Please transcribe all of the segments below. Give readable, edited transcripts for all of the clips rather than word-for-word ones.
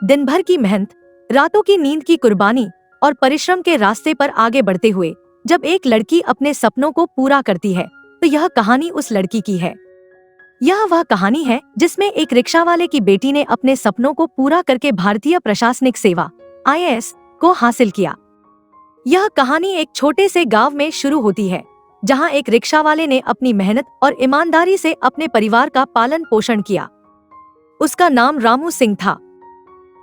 दिन भर की मेहनत, रातों की नींद की कुर्बानी और परिश्रम के रास्ते पर आगे बढ़ते हुए जब एक लड़की अपने सपनों को पूरा करती है तो यह कहानी उस लड़की की है। यह वह कहानी है जिसमें एक रिक्शा वाले की बेटी ने अपने सपनों को पूरा करके भारतीय प्रशासनिक सेवा (IAS) को हासिल किया। यह कहानी एक छोटे से गांव में शुरू होती है, जहां एक रिक्शा वाले ने अपनी मेहनत और ईमानदारी से अपने परिवार का पालन पोषण किया। उसका नाम रामू सिंह था।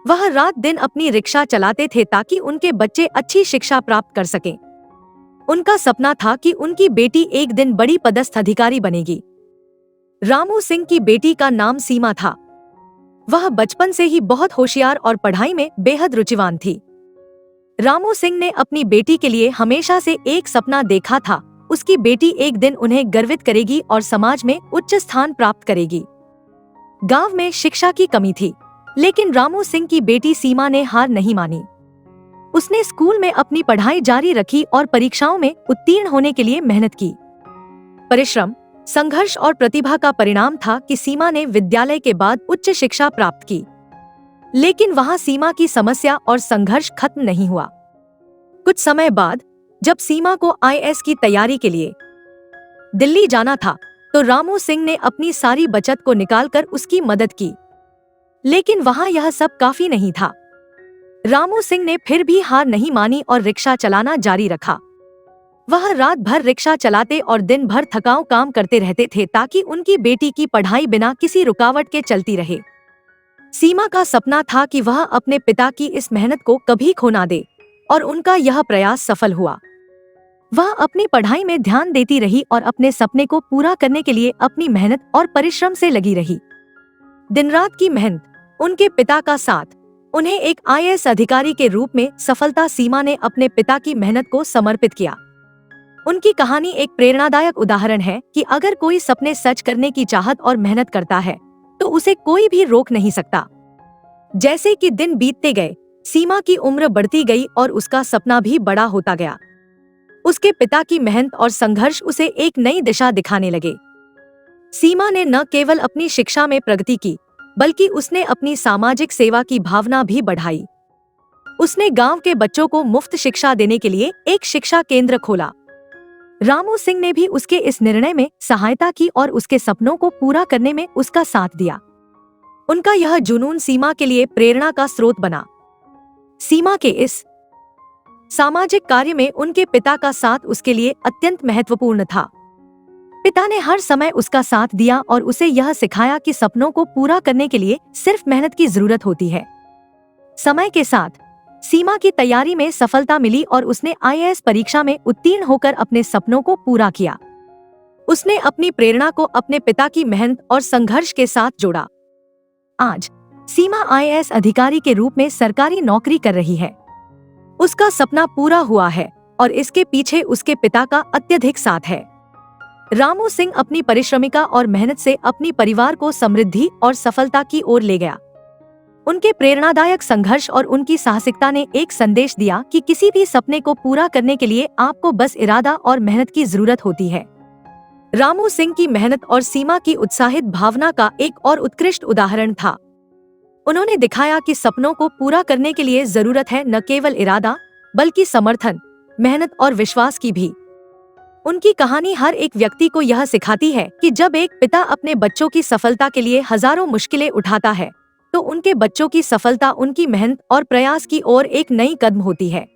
वह रात दिन अपनी रिक्शा चलाते थे ताकि उनके बच्चे अच्छी शिक्षा प्राप्त कर सकें। उनका सपना था कि उनकी बेटी एक दिन बड़ी पदस्थ अधिकारी बनेगी। रामू सिंह की बेटी का नाम सीमा था। वह बचपन से ही बहुत होशियार और पढ़ाई में बेहद रुचिवान थी। रामू सिंह ने अपनी बेटी के लिए हमेशा से एक सपना देखा था, उसकी बेटी एक दिन उन्हें गर्वित करेगी और समाज में उच्च स्थान प्राप्त करेगी। गांव में शिक्षा की कमी थी, लेकिन रामू सिंह की बेटी सीमा ने हार नहीं मानी। उसने स्कूल में अपनी पढ़ाई जारी रखी और परीक्षाओं में उत्तीर्ण होने के लिए मेहनत की। परिश्रम, संघर्ष और प्रतिभा का परिणाम था कि सीमा ने विद्यालय के बाद उच्च शिक्षा प्राप्त की। लेकिन वहां सीमा की समस्या और संघर्ष खत्म नहीं हुआ। कुछ समय बाद जब सीमा को IAS की तैयारी के लिए दिल्ली जाना था तो रामू सिंह ने अपनी सारी बचत को निकालकर उसकी मदद की। लेकिन वहां यह सब काफी नहीं था। रामू सिंह ने फिर भी हार नहीं मानी और रिक्शा चलाना जारी रखा। वह रात भर रिक्शा चलाते और दिन भर थकाऊ काम करते रहते थे ताकि उनकी बेटी की पढ़ाई बिना किसी रुकावट के चलती रहे। सीमा का सपना था कि वह अपने पिता की इस मेहनत को कभी खो ना दे, और उनका यह प्रयास सफल हुआ। वह अपनी पढ़ाई में ध्यान देती रही और अपने सपने को पूरा करने के लिए अपनी मेहनत और परिश्रम से लगी रही। दिन रात की मेहनत, उनके पिता का साथ, उन्हें एक IAS अधिकारी के रूप में सफलता। सीमा ने अपने पिता की मेहनत को समर्पित किया। उनकी कहानी एक प्रेरणादायक उदाहरण है कि अगर कोई सपने सच करने की चाहत और मेहनत करता है तो उसे कोई भी रोक नहीं सकता। जैसे कि दिन बीतते गए, सीमा की उम्र बढ़ती गई और उसका सपना भी बड़ा होता गया। उसके पिता की मेहनत और संघर्ष उसे एक नई दिशा दिखाने लगे। सीमा ने न केवल अपनी शिक्षा में प्रगति की, बल्कि उसने अपनी सामाजिक सेवा की भावना भी बढ़ाई। उसने गांव के बच्चों को मुफ्त शिक्षा देने के लिए एक शिक्षा केंद्र खोला। रामू सिंह ने भी उसके इस निर्णय में सहायता की और उसके सपनों को पूरा करने में उसका साथ दिया। उनका यह जुनून सीमा के लिए प्रेरणा का स्रोत बना। सीमा के इस सामाजिक कार्य में उनके पिता का साथ उसके लिए अत्यंत महत्वपूर्ण था। पिता ने हर समय उसका साथ दिया और उसे यह सिखाया कि सपनों को पूरा करने के लिए सिर्फ मेहनत की जरूरत होती है। समय के साथ सीमा की तैयारी में सफलता मिली और उसने IAS परीक्षा में उत्तीर्ण होकर अपने सपनों को पूरा किया। उसने अपनी प्रेरणा को अपने पिता की मेहनत और संघर्ष के साथ जोड़ा। आज सीमा IAS अधिकारी के रूप में सरकारी नौकरी कर रही है। उसका सपना पूरा हुआ है और इसके पीछे उसके पिता का अत्यधिक साथ है। रामू सिंह अपनी परिश्रमिका और मेहनत से अपनी परिवार को समृद्धि और सफलता की ओर ले गया। उनके प्रेरणादायक संघर्ष और उनकी साहसिकता ने एक संदेश दिया कि किसी भी सपने को पूरा करने के लिए आपको बस इरादा और मेहनत की जरूरत होती है। रामू सिंह की मेहनत और सीमा की उत्साहित भावना का एक और उत्कृष्ट उदाहरण था। उन्होंने दिखाया कि सपनों को पूरा करने के लिए जरूरत है न केवल इरादा, बल्कि समर्थन, मेहनत और विश्वास की भी। उनकी कहानी हर एक व्यक्ति को यह सिखाती है कि जब एक पिता अपने बच्चों की सफलता के लिए हजारों मुश्किलें उठाता है तो उनके बच्चों की सफलता उनकी मेहनत और प्रयास की ओर एक नई कदम होती है।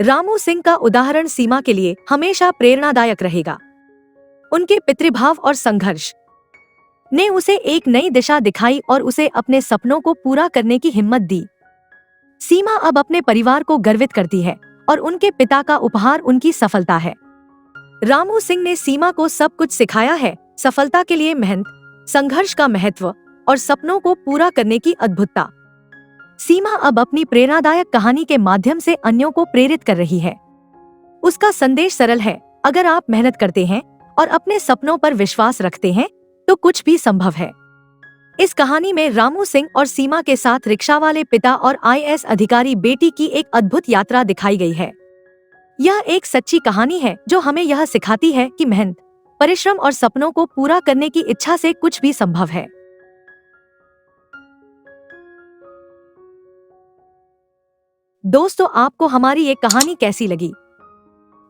रामू सिंह का उदाहरण सीमा के लिए हमेशा प्रेरणादायक रहेगा। उनके पितृभाव और संघर्ष ने उसे एक नई दिशा दिखाई और उसे अपने सपनों को पूरा करने की हिम्मत दी। सीमा अब अपने परिवार को गर्वित करती है और उनके पिता का उपहार उनकी सफलता है। रामू सिंह ने सीमा को सब कुछ सिखाया है, सफलता के लिए मेहनत, संघर्ष का महत्व और सपनों को पूरा करने की अद्भुतता। सीमा अब अपनी प्रेरणादायक कहानी के माध्यम से अन्यों को प्रेरित कर रही है। उसका संदेश सरल है, अगर आप मेहनत करते हैं और अपने सपनों पर विश्वास रखते हैं तो कुछ भी संभव है। इस कहानी में रामू सिंह और सीमा के साथ रिक्शा वाले पिता और IAS अधिकारी बेटी की एक अद्भुत यात्रा दिखाई गई है। यह एक सच्ची कहानी है जो हमें यह सिखाती है कि मेहनत, परिश्रम और सपनों को पूरा करने की इच्छा से कुछ भी संभव है। दोस्तों, आपको हमारी ये कहानी कैसी लगी?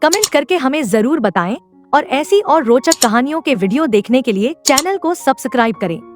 कमेंट करके हमें जरूर बताएं और ऐसी और रोचक कहानियों के वीडियो देखने के लिए चैनल को सब्सक्राइब करें।